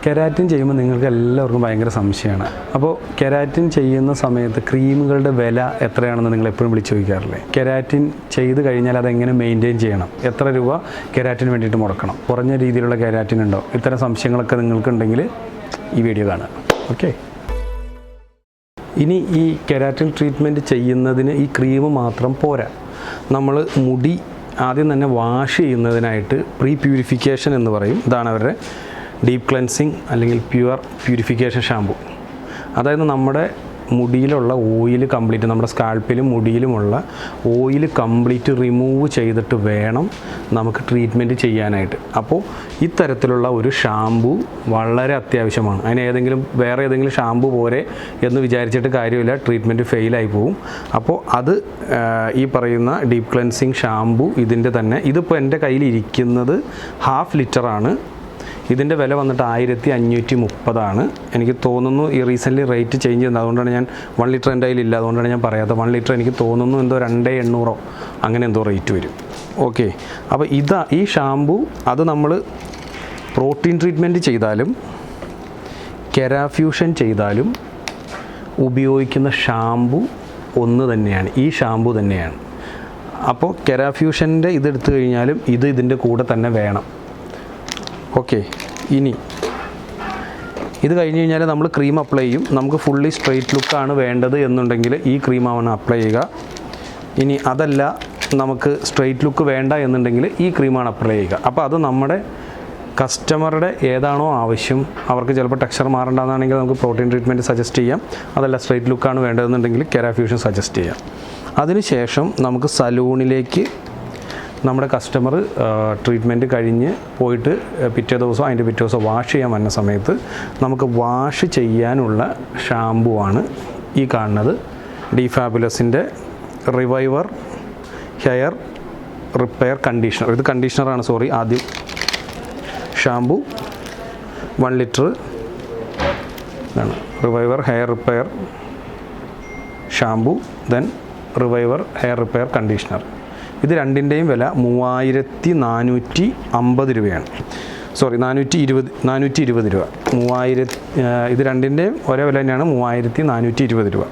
Keratin ചെയ്യുമ്പോൾ നിങ്ങൾക്ക് എല്ലാവർക്കും ഭയങ്കര സംശയമാണ്. അപ്പോൾ കെരാറ്റിൻ ചെയ്യുന്ന സമയത്ത് ക്രീമുകളുടെ വില എത്രയാണെന്ന് നിങ്ങൾ എപ്പോഴും വിളിച്ച് ചോദിക്കാറില്ലേ? കെരാറ്റിൻ ചെയ്ത് കഴിഞ്ഞാൽ അതെങ്ങനെ മെയിൻറ്റെയിൻ ചെയ്യണം, എത്ര രൂപ കെരാറ്റിന് വേണ്ടിയിട്ട് മുടക്കണം, കുറഞ്ഞ രീതിയിലുള്ള കെരാറ്റിൻ ഉണ്ടോ, ഇത്തരം സംശയങ്ങളൊക്കെ നിങ്ങൾക്കുണ്ടെങ്കിൽ ഈ വീഡിയോ കാണുക. ഓക്കെ, ഇനി ഈ കെരാറ്റിൻ ട്രീറ്റ്മെൻറ്റ് ചെയ്യുന്നതിന് ഈ ക്രീം മാത്രം പോരാ. നമ്മൾ മുടി ആദ്യം തന്നെ വാഷ് ചെയ്യുന്നതിനായിട്ട് പ്രീ പ്യൂരിഫിക്കേഷൻ എന്ന് പറയും. ഇതാണ് അവരുടെ ഡീപ്പ് ക്ലെൻസിങ് അല്ലെങ്കിൽ പ്യൂരിഫിക്കേഷൻ ഷാമ്പു. അതായത് നമ്മുടെ മുടിയിലുള്ള ഓയിൽ കംപ്ലീറ്റ്, നമ്മുടെ സ്കാൽപ്പിലും മുടിയിലുമുള്ള ഓയിൽ കംപ്ലീറ്റ് റിമൂവ് ചെയ്തിട്ട് വേണം നമുക്ക് ട്രീറ്റ്മെൻറ്റ് ചെയ്യാനായിട്ട്. അപ്പോൾ ഇത്തരത്തിലുള്ള ഒരു ഷാമ്പു വളരെ അത്യാവശ്യമാണ്. അതിന് വേറെ ഏതെങ്കിലും ഷാമ്പു പോരെ എന്ന് വിചാരിച്ചിട്ട് കാര്യമില്ല, ട്രീറ്റ്മെൻറ്റ് ഫെയിലായി പോവും. അപ്പോൾ അത് ഈ പറയുന്ന ഡീപ്പ് ക്ലെൻസിങ് ഷാമ്പു ഇതിൻ്റെ തന്നെ, ഇതിപ്പോൾ എൻ്റെ കയ്യിലിരിക്കുന്നത് 1/2 ലിറ്ററാണ്. ഇതിൻ്റെ വില വന്നിട്ട് 1530 എനിക്ക് തോന്നുന്നു. ഈ റീസെൻ്റ്ലി റേറ്റ് ചേഞ്ച് ചെയ്യുന്നത്, അതുകൊണ്ടാണ് ഞാൻ 1 ലിറ്റർ എൻ്റെ കയ്യിലില്ല, അതുകൊണ്ടാണ് ഞാൻ പറയാത്തത്. 1 ലിറ്റർ എനിക്ക് തോന്നുന്നു എന്തോ 2800 അങ്ങനെ എന്തോ റേറ്റ് വരും. ഓക്കെ, അപ്പോൾ ഈ ഷാമ്പു അത് നമ്മൾ പ്രോട്ടീൻ ട്രീറ്റ്മെൻറ്റ് ചെയ്താലും കെരാഫ്യൂഷൻ ചെയ്താലും ഉപയോഗിക്കുന്ന ഷാമ്പു ഒന്ന് തന്നെയാണ്, ഈ ഷാമ്പു തന്നെയാണ്. അപ്പോൾ കെരാഫ്യൂഷൻ്റെ ഇതെടുത്തു കഴിഞ്ഞാലും ഇതിൻ്റെ കൂടെ തന്നെ വേണം. ഓക്കെ, ഇനി ഇത് കഴിഞ്ഞ് കഴിഞ്ഞാൽ നമ്മൾ ക്രീം അപ്ലൈ ചെയ്യും. നമുക്ക് ഫുള്ളി സ്ട്രെയിറ്റ് ലുക്കാണ് വേണ്ടത് എന്നുണ്ടെങ്കിൽ ഈ ക്രീമാണ് അപ്ലൈ ചെയ്യുക. ഇനി അതല്ല, നമുക്ക് സ്ട്രെയിറ്റ് ലുക്ക് വേണ്ട എന്നുണ്ടെങ്കിൽ ഈ ക്രീമാണ് അപ്ലൈ ചെയ്യുക. അപ്പോൾ അത് നമ്മുടെ കസ്റ്റമറുടെ ഏതാണോ ആവശ്യം, അവർക്ക് ചിലപ്പോൾ ടെക്സ്ചർ മാറേണ്ടതാണെങ്കിൽ നമുക്ക് പ്രോട്ടീൻ ട്രീറ്റ്മെൻറ്റ് സജസ്റ്റ് ചെയ്യാം. അതല്ല സ്ട്രെയിറ്റ് ലുക്കാണ് വേണ്ടതെന്നുണ്ടെങ്കിൽ കെരാഫ്യൂഷൻ സജസ്റ്റ് ചെയ്യാം. അതിനുശേഷം നമുക്ക് സലൂണിലേക്ക് നമ്മുടെ കസ്റ്റമർ ട്രീറ്റ്മെൻറ്റ് കഴിഞ്ഞ് പോയിട്ട് പിറ്റേ ദിവസം വാഷ് ചെയ്യാൻ വന്ന സമയത്ത് നമുക്ക് വാഷ് ചെയ്യാനുള്ള ഷാമ്പു ആണ് ഈ കാണുന്നത്. ഡിഫാബുലസിൻ്റെ റിവൈവർ ഹെയർ റിപ്പയർ കണ്ടീഷണർ. ഇത് കണ്ടീഷണറാണ്, സോറി. ആദ്യം ഷാമ്പു 1 ലിറ്റർ ഇതാണ് reviver hair repair shampoo, then reviver hair repair conditioner. ഇത് രണ്ടിൻ്റെയും വില 3450 രൂപയാണ്. സോറി, 420 രൂപ. ഇത് രണ്ടിൻ്റെയും ഒരേ വില തന്നെയാണ്, 3420 രൂപ.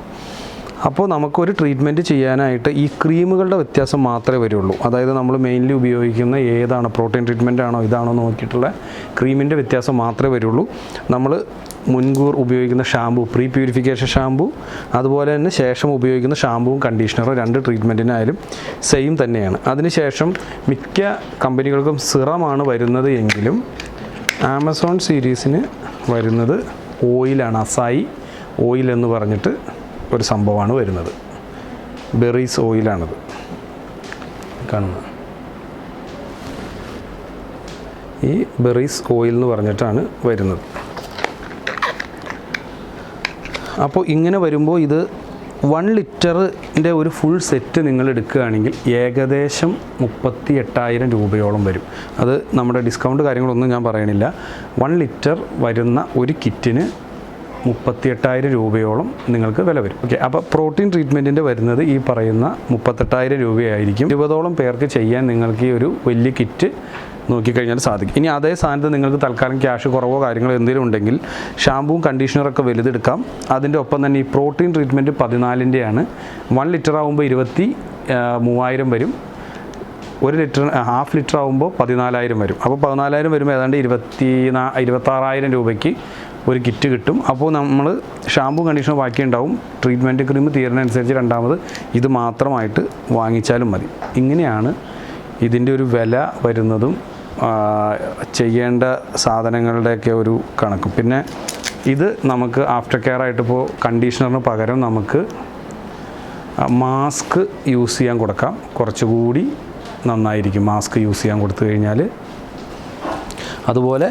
അപ്പോൾ നമുക്കൊരു ട്രീറ്റ്മെൻറ്റ് ചെയ്യാനായിട്ട് ഈ ക്രീമുകളുടെ വ്യത്യാസം മാത്രമേ വരുള്ളൂ. അതായത് നമ്മൾ മെയിൻലി ഉപയോഗിക്കുന്ന ഏതാണ്, പ്രോട്ടീൻ ട്രീറ്റ്മെൻറ്റ് ആണോ ഇതാണോ നോക്കിയിട്ടുള്ള ക്രീമിൻ്റെ വ്യത്യാസം മാത്രമേ വരുള്ളൂ. നമ്മൾ മുൻകൂർ ഉപയോഗിക്കുന്ന ഷാമ്പു, പ്രീ പ്യൂരിഫിക്കേഷൻ ഷാമ്പു, അതുപോലെ തന്നെ ശേഷം ഉപയോഗിക്കുന്ന ഷാമ്പുവും കണ്ടീഷണറും 2 ട്രീറ്റ്മെൻറ്റിനായാലും സെയിം തന്നെയാണ്. അതിനുശേഷം മിക്ക കമ്പനികൾക്കും സിറമാണ് വരുന്നത് എങ്കിലും ആമസോൺ സീരീസിന് വരുന്നത് ഓയിലാണ്. അസായി ഓയിൽ എന്ന് പറഞ്ഞിട്ട് ഒരു സംഭവമാണ് വരുന്നത്. ബെറീസ് ഓയിലാണത് കാണുന്നത്. ഈ ബെറീസ് ഓയിൽ എന്ന് പറഞ്ഞിട്ടാണ് വരുന്നത്. അപ്പോൾ ഇങ്ങനെ വരുമ്പോൾ ഇത് 1 ലിറ്ററിൻ്റെ ഒരു ഫുൾ സെറ്റ് നിങ്ങൾ എടുക്കുകയാണെങ്കിൽ ഏകദേശം 38,000 രൂപയോളം വരും. അത് നമ്മുടെ ഡിസ്കൗണ്ട് കാര്യങ്ങളൊന്നും ഞാൻ പറയണില്ല. 1 ലിറ്റർ വരുന്ന ഒരു കിറ്റിന് 38,000 രൂപയോളം നിങ്ങൾക്ക് വില വരും. ഓക്കെ, അപ്പോൾ പ്രോട്ടീൻ ട്രീറ്റ്മെൻറ്റിൻ്റെ വരുന്നത് ഈ പറയുന്ന 38,000 രൂപയായിരിക്കും. 20ഓളം പേർക്ക് ചെയ്യാൻ നിങ്ങൾക്ക് ഈ ഒരു വലിയ കിറ്റ് നോക്കിക്കഴിഞ്ഞാൽ സാധിക്കും. ഇനി അതേ സ്ഥാനത്ത് നിങ്ങൾക്ക് തൽക്കാലം ക്യാഷ് കുറവോ കാര്യങ്ങളോ എന്തെങ്കിലും ഉണ്ടെങ്കിൽ ഷാമ്പൂവും കണ്ടീഷണറൊക്കെ വലുതെടുക്കാം. അതിൻ്റെ ഒപ്പം തന്നെ ഈ പ്രോട്ടീൻ ട്രീറ്റ്മെൻറ്റ് 14ൻ്റെയാണ്. 1 ലിറ്റർ ആകുമ്പോൾ 23,000 വരും. 1 ലിറ്റർ 1/2 ലിറ്റർ ആകുമ്പോൾ 14,000 വരും. അപ്പോൾ 14,000 വരുമ്പോൾ ഏതാണ്ട് 26,000 രൂപയ്ക്ക് ഒരു കിറ്റ് കിട്ടും. അപ്പോൾ നമ്മൾ ഷാമ്പൂ കണ്ടീഷണർ ബാക്കിയുണ്ടാവും. ട്രീറ്റ്മെൻറ്റ് ക്രീം തീരുന്നതനുസരിച്ച് രണ്ടാമത് ഇത് മാത്രമായിട്ട് വാങ്ങിച്ചാലും മതി. ഇങ്ങനെയാണ് ഇതിൻ്റെ ഒരു വില വരുന്നതും ചെയ്യേണ്ട സാധനങ്ങളുടെയൊക്കെ ഒരു കണക്കും. പിന്നെ ഇത് നമുക്ക് ആഫ്റ്റർ കെയർ ആയിട്ട് ഇപ്പോൾ കണ്ടീഷണറിന് പകരം നമുക്ക് മാസ്ക് യൂസ് ചെയ്യാൻ കൊടുക്കാം. കുറച്ചുകൂടി നന്നായിരിക്കും മാസ്ക് യൂസ് ചെയ്യാൻ കൊടുത്തു കഴിഞ്ഞാൽ. അതുപോലെ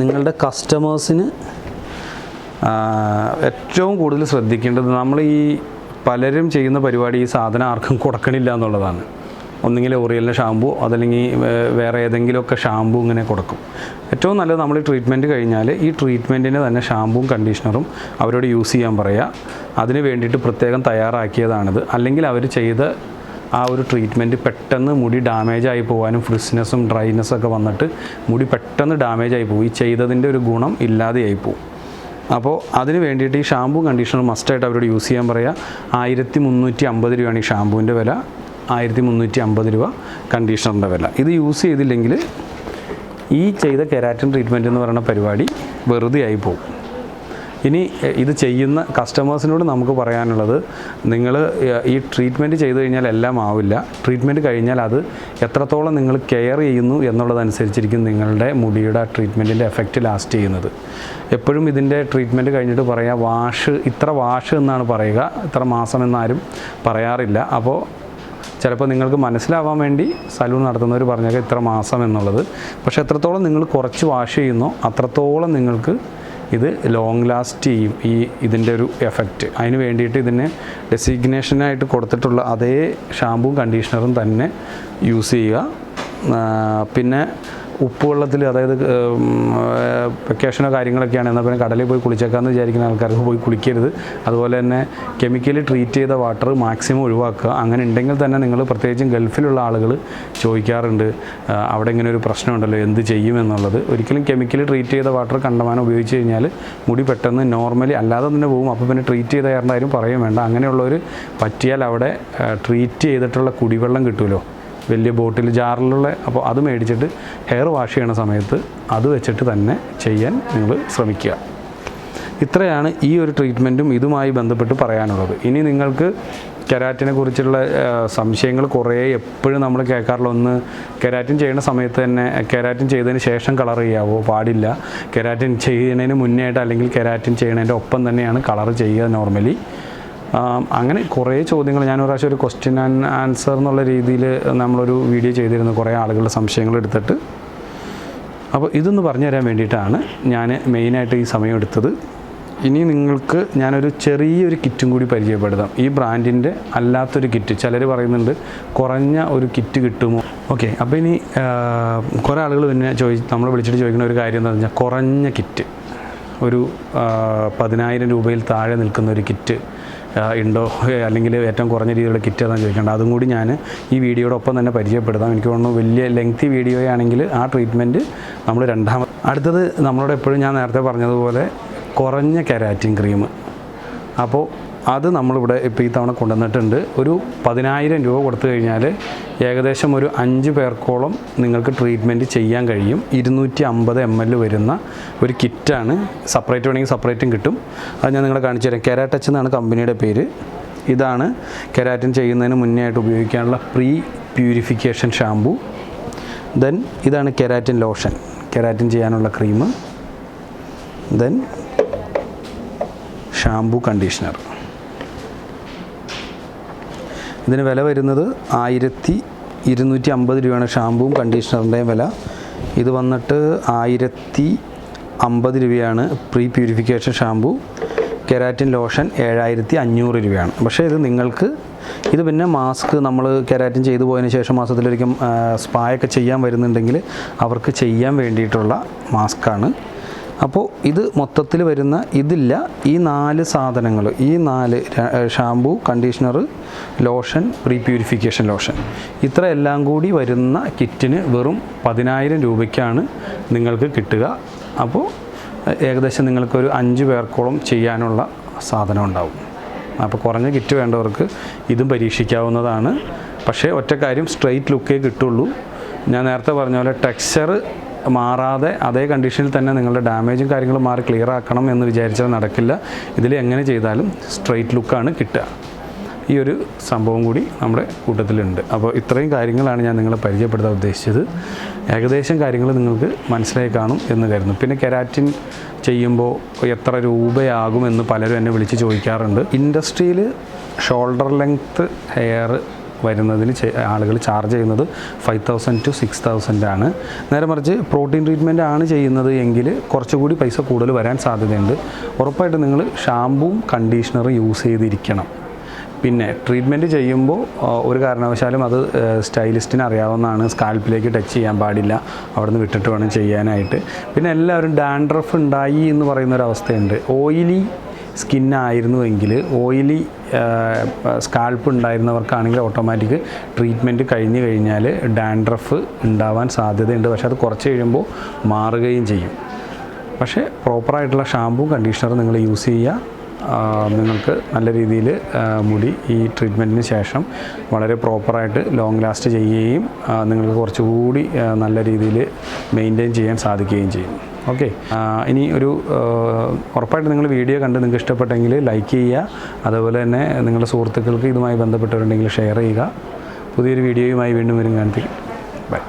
നിങ്ങളുടെ കസ്റ്റമേഴ്സിന് ഏറ്റവും കൂടുതൽ ശ്രദ്ധിക്കേണ്ടത്, നമ്മൾ ഈ പലരും ചെയ്യുന്ന പരിപാടി ഈ സാധനം ആർക്കും കൊടുക്കണില്ല എന്നുള്ളതാണ്. ഒന്നുകിൽ ഓറിയലിൻ്റെ ഷാമ്പൂ അതല്ലെങ്കിൽ വേറെ ഏതെങ്കിലുമൊക്കെ ഷാമ്പൂ ഇങ്ങനെ കൊടുക്കും. ഏറ്റവും നല്ലത് നമ്മൾ ഈ ട്രീറ്റ്മെൻറ്റ് കഴിഞ്ഞാൽ ഈ ട്രീറ്റ്മെൻറ്റിന് തന്നെ ഷാമ്പൂവും കണ്ടീഷണറും അവരോട് യൂസ് ചെയ്യാൻ പറയുക. അതിന് വേണ്ടിയിട്ട് പ്രത്യേകം തയ്യാറാക്കിയതാണിത്. അല്ലെങ്കിൽ അവർ ചെയ്ത ആ ഒരു ട്രീറ്റ്മെൻറ്റ് പെട്ടെന്ന് മുടി ഡാമേജായി പോകാനും ഫ്രിസ്നെസ്സും ഡ്രൈനെസ്സൊക്കെ വന്നിട്ട് മുടി പെട്ടെന്ന് ഡാമേജായി പോകും. ഈ ചെയ്തതിൻ്റെ ഒരു ഗുണം ഇല്ലാതെയായി പോകും. അപ്പോൾ അതിന് വേണ്ടിയിട്ട് ഈ ഷാമ്പൂ കണ്ടീഷണർ മസ്റ്റായിട്ട് അവരോട് യൂസ് ചെയ്യാൻ പറയുക. 1350 രൂപയാണ് ഈ ഷാമ്പൂവിൻ്റെ വില, 1350 രൂപ കണ്ടീഷണറിൻ്റെ വില. ഇത് യൂസ് ചെയ്തില്ലെങ്കിൽ ഈ ചെയ്ത കെരാറ്റിൻ ട്രീറ്റ്മെൻറ്റ് എന്ന് പറയുന്ന പരിപാടി വെറുതെ ആയി പോകും. ഇനി ഇത് ചെയ്യുന്ന കസ്റ്റമേഴ്സിനോട് നമുക്ക് പറയാനുള്ളത്, നിങ്ങൾ ഈ ട്രീറ്റ്മെൻറ്റ് ചെയ്ത് കഴിഞ്ഞാൽ എല്ലാം ആവില്ല. ട്രീറ്റ്മെൻറ്റ് കഴിഞ്ഞാൽ അത് എത്രത്തോളം നിങ്ങൾ കെയർ ചെയ്യുന്നു എന്നുള്ളതനുസരിച്ചിരിക്കും നിങ്ങളുടെ മുടിയുടെ ട്രീറ്റ്മെൻറ്റിൻ്റെ എഫക്റ്റ് ലാസ്റ്റ് ചെയ്യുന്നത്. എപ്പോഴും ഇതിൻ്റെ ട്രീറ്റ്മെൻറ്റ് കഴിഞ്ഞിട്ട് പറയുക ഇത്ര വാഷ് എന്നാണ് പറയുക, ഇത്ര മാസം എന്നാരും പറയാറില്ല. അപ്പോൾ ചിലപ്പോൾ നിങ്ങൾക്ക് മനസ്സിലാവാൻ വേണ്ടി സലൂൺ നടത്തുന്നവർ പറഞ്ഞേക്കാം ഇത്ര മാസം എന്നുള്ളത്. പക്ഷേ എത്രത്തോളം നിങ്ങൾ കുറച്ച് വാഷ് ചെയ്യുന്നോ അത്രത്തോളം നിങ്ങൾക്ക് ഇത് ലോങ് ലാസ്റ്റ് ചെയ്യും ഇതിൻ്റെ ഒരു എഫക്റ്റ്. അതിന് വേണ്ടിയിട്ട് ഇതിന് ഡെസിഗ്നേഷനായിട്ട് കൊടുത്തിട്ടുള്ള അതേ ഷാമ്പൂവും കണ്ടീഷണറും തന്നെ യൂസ് ചെയ്യുക. പിന്നെ ഉപ്പുവെള്ളത്തിൽ, അതായത് വെക്കേഷനോ കാര്യങ്ങളൊക്കെയാണ് എന്നാൽ പിന്നെ കടലിൽ പോയി കുളിച്ചേക്കാമെന്ന് വിചാരിക്കുന്ന ആൾക്കാർക്ക് പോയി കുളിക്കരുത്. അതുപോലെ തന്നെ കെമിക്കലി ട്രീറ്റ് ചെയ്ത വാട്ടർ മാക്സിമം ഒഴിവാക്കുക. അങ്ങനെ ഉണ്ടെങ്കിൽ തന്നെ നിങ്ങൾ, പ്രത്യേകിച്ചും ഗൾഫിലുള്ള ആളുകൾ ചോദിക്കാറുണ്ട് അവിടെ ഇങ്ങനെ ഒരു പ്രശ്നമുണ്ടല്ലോ എന്ത് ചെയ്യുമെന്നുള്ളത്. ഒരിക്കലും കെമിക്കലി ട്രീറ്റ് ചെയ്ത വാട്ടർ കണ്ടമാനം ഉപയോഗിച്ച് കഴിഞ്ഞാൽ മുടി പെട്ടെന്ന് നോർമലി അല്ലാതെ തന്നെ പോകും. അപ്പോൾ പിന്നെ ട്രീറ്റ് ചെയ്ത കാരണമാരും പറയും വേണ്ട. അങ്ങനെയുള്ളവർ പറ്റിയാൽ അവിടെ ട്രീറ്റ് ചെയ്തിട്ടുള്ള കുടിവെള്ളം കിട്ടുമല്ലോ, വലിയ ബോട്ടിൽ ജാറിലുള്ള, അപ്പോൾ അത് മേടിച്ചിട്ട് ഹെയർ വാഷ് ചെയ്യണ സമയത്ത് അത് വെച്ചിട്ട് തന്നെ ചെയ്യാൻ നിങ്ങൾ ശ്രമിക്കുക. ഇത്രയാണ് ഈ ഒരു ട്രീറ്റ്മെൻറ്റും ഇതുമായി ബന്ധപ്പെട്ട് പറയാനുള്ളത്. ഇനി നിങ്ങൾക്ക് കെരാറ്റിനെ കുറിച്ചുള്ള സംശയങ്ങൾ കുറേ എപ്പോഴും നമ്മൾ കേൾക്കാറുള്ള ഒന്ന്, കെരാറ്റിൻ ചെയ്യുന്ന സമയത്ത് തന്നെ കെരാറ്റിൻ ചെയ്തതിന് ശേഷം കളർ ചെയ്യാവോ? പാടില്ല. കെരാറ്റിൻ ചെയ്യുന്നതിന് മുന്നേ ആയിട്ട് അല്ലെങ്കിൽ കെരാറ്റിൻ ചെയ്യുന്നതിൻ്റെ ഒപ്പം തന്നെയാണ് കളർ ചെയ്യുക നോർമലി. അങ്ങനെ കുറേ ചോദ്യങ്ങൾ, ഞാൻ ഒരു പ്രാവശ്യം ഒരു ക്വസ്റ്റ്യൻ ആൻഡ് ആൻസർ എന്നുള്ള രീതിയിൽ നമ്മളൊരു വീഡിയോ ചെയ്തിരുന്നു, കുറേ ആളുകളുടെ സംശയങ്ങൾ എടുത്തിട്ട്. അപ്പോൾ ഇതൊന്ന് പറഞ്ഞു തരാൻ വേണ്ടിയിട്ടാണ് ഞാൻ മെയിനായിട്ട് ഈ സമയം എടുത്തത്. ഇനി നിങ്ങൾക്ക് ഞാനൊരു ചെറിയൊരു കിറ്റും കൂടി പരിചയപ്പെടുത്താം. ഈ ബ്രാൻഡിൻ്റെ അല്ലാത്തൊരു കിറ്റ്. ചിലർ പറയുന്നുണ്ട് കുറഞ്ഞ ഒരു കിറ്റ് കിട്ടുമോ? ഓക്കെ, അപ്പോൾ ഇനി കുറേ ആളുകൾ പിന്നെ നമ്മളെ വിളിച്ചിട്ട് ചോദിക്കുന്ന ഒരു കാര്യം എന്ന് പറഞ്ഞാൽ, കുറഞ്ഞ കിറ്റ്, ഒരു 10,000 രൂപയിൽ താഴെ നിൽക്കുന്ന ഒരു കിറ്റ് ഉണ്ടോ, അല്ലെങ്കിൽ ഏറ്റവും കുറഞ്ഞ രീതിയിലുള്ള കിറ്റ് ഏതാണെന്ന് ചോദിക്കേണ്ടത്. അതും കൂടി ഞാൻ ഈ വീഡിയോടൊപ്പം തന്നെ പരിചയപ്പെടുത്താം. എനിക്ക് തോന്നുന്നു വലിയ ലെങ്തി വീഡിയോ ആണെങ്കിൽ ആ ട്രീറ്റ്മെൻറ്റ് നമ്മൾ അടുത്തത് നമ്മളോട് എപ്പോഴും ഞാൻ നേരത്തെ പറഞ്ഞതുപോലെ കുറഞ്ഞ കെരാറ്റിൻ ക്രീം. അപ്പോൾ അത് നമ്മളിവിടെ ഇപ്പോൾ ഈ തവണ കൊണ്ടുവന്നിട്ടുണ്ട്. ഒരു 10,000 രൂപ കൊടുത്തു കഴിഞ്ഞാൽ ഏകദേശം ഒരു 5 പേർക്കോളം നിങ്ങൾക്ക് ട്രീറ്റ്മെൻറ്റ് ചെയ്യാൻ കഴിയും. 250 ml വരുന്ന ഒരു കിറ്റാണ്. സെപ്പറേറ്റ് വേണമെങ്കിൽ സെപ്പറേറ്റും കിട്ടും. അത് ഞാൻ നിങ്ങളെ കാണിച്ചു തരാം. കെരാടച്ച് എന്നാണ് കമ്പനിയുടെ പേര്. ഇതാണ് കെരാറ്റിൻ ചെയ്യുന്നതിന് മുന്നേ ആയിട്ട് ഉപയോഗിക്കാനുള്ള പ്രീ പ്യൂരിഫിക്കേഷൻ ഷാമ്പൂ. ദെൻ ഇതാണ് കെരാറ്റിൻ ലോഷൻ, കെരാറ്റിൻ ചെയ്യാനുള്ള ക്രീം. Then shampoo conditioner. ഇതിന് വില വരുന്നത് 1250 രൂപയാണ് ഷാമ്പൂവും കണ്ടീഷണറിൻ്റെയും വില. ഇത് വന്നിട്ട് 1050 രൂപയാണ് pre purification shampoo. Keratin lotion 7500 രൂപയാണ്. പക്ഷേ ഇത് പിന്നെ മാസ്ക്, നമ്മൾ കെരാറ്റിൻ ചെയ്തു പോയതിന് ശേഷം മാസത്തിലൊരിക്കൽ സ്പായൊക്കെ ചെയ്യാൻ വരുന്നുണ്ടെങ്കിൽ അവർക്ക് ചെയ്യാൻ വേണ്ടിയിട്ടുള്ള മാസ്കാണ്. അപ്പോൾ ഇത് മൊത്തത്തിൽ വരുന്ന ഇതില്ല, ഈ 4 സാധനങ്ങൾ, ഈ 4 shampoo, conditioner, lotion, pre purification lotion, ഇത്ര എല്ലാം കൂടി വരുന്ന കിറ്റിന് വെറും 10,000 രൂപയ്ക്കാണ് നിങ്ങൾക്ക് കിട്ടുക. അപ്പോൾ ഏകദേശം നിങ്ങൾക്കൊരു 5 പേർക്കോളം ചെയ്യാനുള്ള സാധനം ഉണ്ടാവും. അപ്പോൾ കുറഞ്ഞ കിറ്റ് വേണ്ടവർക്ക് ഇതും പരീക്ഷിക്കാവുന്നതാണ്. പക്ഷേ ഒറ്റ കാര്യം, സ്ട്രെയിറ്റ് ലുക്കേ കിട്ടുള്ളൂ. ഞാൻ നേരത്തെ പറഞ്ഞ പോലെ ടെക്സ്ചർ മാറാതെ അതേ കണ്ടീഷനിൽ തന്നെ നിങ്ങളുടെ ഡാമേജും കാര്യങ്ങളും മാറി ക്ലിയർ ആക്കണം എന്ന് വിചാരിച്ചാൽ നടക്കില്ല. ഇതിൽ എങ്ങനെ ചെയ്താലും സ്ട്രെയിറ്റ് ലുക്കാണ് കിട്ടുക. ഈ ഒരു സംഭവം കൂടി നമ്മുടെ കൂട്ടത്തിലുണ്ട്. അപ്പോൾ ഇത്രയും കാര്യങ്ങളാണ് ഞാൻ നിങ്ങളെ പരിചയപ്പെടുത്താൻ ഉദ്ദേശിച്ചത്. ഏകദേശം കാര്യങ്ങൾ നിങ്ങൾക്ക് മനസ്സിലായി കാണും എന്ന് കരുതുന്നു. പിന്നെ കെരാറ്റിൻ ചെയ്യുമ്പോൾ എത്ര രൂപയാകുമെന്ന് പലരും എന്നെ വിളിച്ച് ചോദിക്കാറുണ്ട്. ഇൻഡസ്ട്രിയിൽ ഷോൾഡർ ലെങ്ത്ത് ഹെയർ വരുന്നതിന് ആളുകൾ ചാർജ് ചെയ്യുന്നത് 5,000 to 6,000 ആണ്. നേരെ മറിച്ച് പ്രോട്ടീൻ ട്രീറ്റ്മെൻറ്റ് ആണ് ചെയ്യുന്നത് എങ്കിൽ കുറച്ചുകൂടി പൈസ കൂടുതൽ വരാൻ സാധ്യതയുണ്ട്. ഉറപ്പായിട്ട് നിങ്ങൾ ഷാമ്പൂവും കണ്ടീഷണറും യൂസ് ചെയ്തിരിക്കണം. പിന്നെ ട്രീറ്റ്മെൻറ്റ് ചെയ്യുമ്പോൾ ഒരു കാരണവശാലും അത് സ്റ്റൈലിസ്റ്റിന് അറിയാവുന്നതാണ്, സ്കാൽപ്പിലേക്ക് ടച്ച് ചെയ്യാൻ പാടില്ല, അവിടെ നിന്ന് വിട്ടിട്ട് വേണം ചെയ്യാനായിട്ട്. പിന്നെ എല്ലാവരും ഡാൻഡ്രഫ് ഉണ്ടായി എന്ന് പറയുന്നൊരവസ്ഥയുണ്ട്. ഓയിലി സ്കിന്നായിരുന്നുവെങ്കിൽ ഓയിലി സ്കാൽപ്പ് ഉണ്ടായിരുന്നവർക്കാണെങ്കിൽ ഓട്ടോമാറ്റിക് ട്രീറ്റ്മെൻറ്റ് കഴിഞ്ഞ് കഴിഞ്ഞാൽ ഡാൻഡ്രഫ് ഉണ്ടാവാൻ സാധ്യതയുണ്ട്. പക്ഷേ അത് കുറച്ച് കഴിയുമ്പോൾ മാറുകയും ചെയ്യും. പക്ഷേ പ്രോപ്പറായിട്ടുള്ള ഷാമ്പൂ കണ്ടീഷണർ നിങ്ങൾ യൂസ് ചെയ്യുക. നിങ്ങൾക്ക് നല്ല രീതിയിൽ മുടി ഈ ട്രീറ്റ്മെൻറ്റിന് ശേഷം വളരെ പ്രോപ്പറായിട്ട് ലോങ് ലാസ്റ്റ് ചെയ്യുകയും നിങ്ങൾക്ക് കുറച്ചുകൂടി നല്ല രീതിയിൽ മെയിൻറ്റെയിൻ ചെയ്യാൻ സാധിക്കുകയും ചെയ്യും. ഓക്കെ, ഇനി ഒരു ഉറപ്പായിട്ട് നിങ്ങൾ വീഡിയോ കണ്ട് നിങ്ങൾക്ക് ഇഷ്ടപ്പെട്ടെങ്കിൽ ലൈക്ക് ചെയ്യുക. അതുപോലെ തന്നെ നിങ്ങളുടെ സുഹൃത്തുക്കൾക്ക് ഇതുമായി ബന്ധപ്പെട്ടവരുണ്ടെങ്കിൽ ഷെയർ ചെയ്യുക. പുതിയൊരു വീഡിയോയുമായി വീണ്ടും വരും. കാണുക. ബൈ.